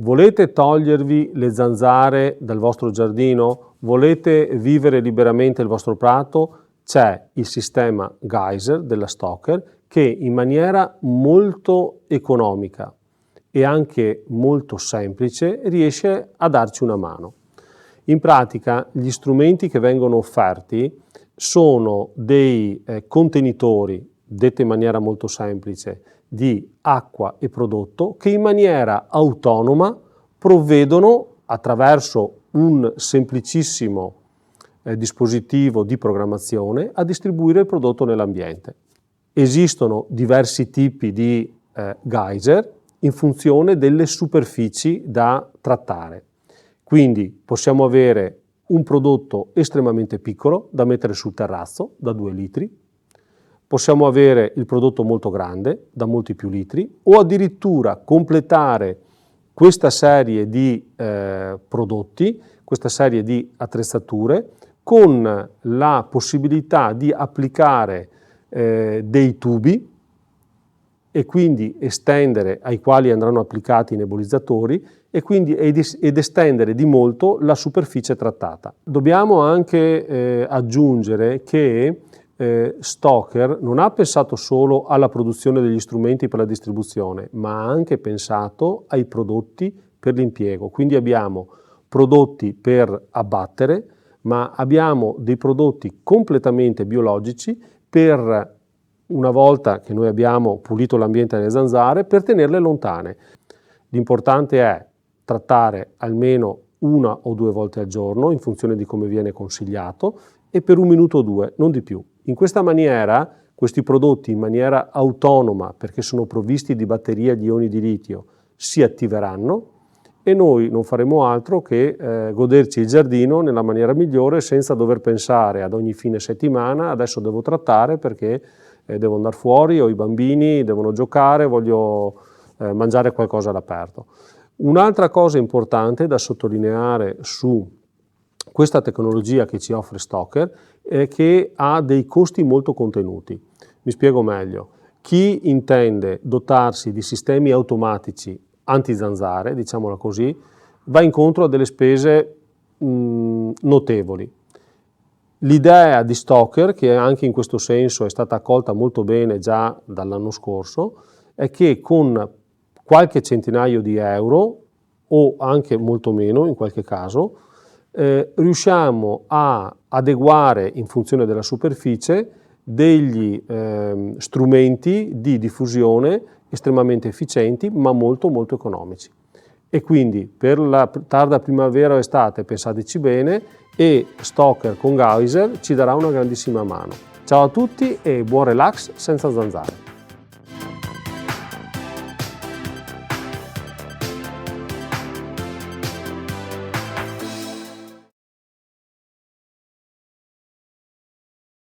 Volete togliervi le zanzare dal vostro giardino? Volete vivere liberamente il vostro prato? C'è il sistema Geyser della Stoker che in maniera molto economica e anche molto semplice riesce a darci una mano. In pratica gli strumenti che vengono offerti sono dei contenitori, detti in maniera molto semplice, di acqua e prodotto che in maniera autonoma provvedono attraverso un semplicissimo dispositivo di programmazione a distribuire il prodotto nell'ambiente. Esistono diversi tipi di geyser in funzione delle superfici da trattare. Quindi possiamo avere un prodotto estremamente piccolo da mettere sul terrazzo, da 2 litri, possiamo avere il prodotto molto grande, da molti più litri, o addirittura completare questa serie di prodotti, questa serie di attrezzature, con la possibilità di applicare dei tubi e quindi estendere, ai quali andranno applicati i nebulizzatori, e quindi ed estendere di molto la superficie trattata. Dobbiamo anche aggiungere che Stoker non ha pensato solo alla produzione degli strumenti per la distribuzione, ma ha anche pensato ai prodotti per l'impiego. Quindi abbiamo prodotti per abbattere, ma abbiamo dei prodotti completamente biologici per, una volta che noi abbiamo pulito l'ambiente delle zanzare, per tenerle lontane. L'importante è trattare almeno 1 o 2 volte al giorno, in funzione di come viene consigliato, e per 1 minuto o 2, non di più. In questa maniera, questi prodotti in maniera autonoma, perché sono provvisti di batterie di ioni di litio, si attiveranno e noi non faremo altro che goderci il giardino nella maniera migliore, senza dover pensare ad ogni fine settimana: adesso devo trattare perché devo andare fuori, o i bambini devono giocare, voglio mangiare qualcosa all'aperto. Un'altra cosa importante da sottolineare su questa tecnologia che ci offre Stoker è che ha dei costi molto contenuti. Mi spiego meglio. Chi intende dotarsi di sistemi automatici anti-zanzare, diciamola così, va incontro a delle spese notevoli. L'idea di Stoker, che anche in questo senso è stata accolta molto bene già dall'anno scorso, è che con qualche centinaio di euro, o anche molto meno in qualche caso, riusciamo a adeguare in funzione della superficie degli strumenti di diffusione estremamente efficienti ma molto economici. E quindi per la tarda primavera o estate pensateci bene, e Stoker con Geyser ci darà una grandissima mano. Ciao a tutti e buon relax senza zanzare!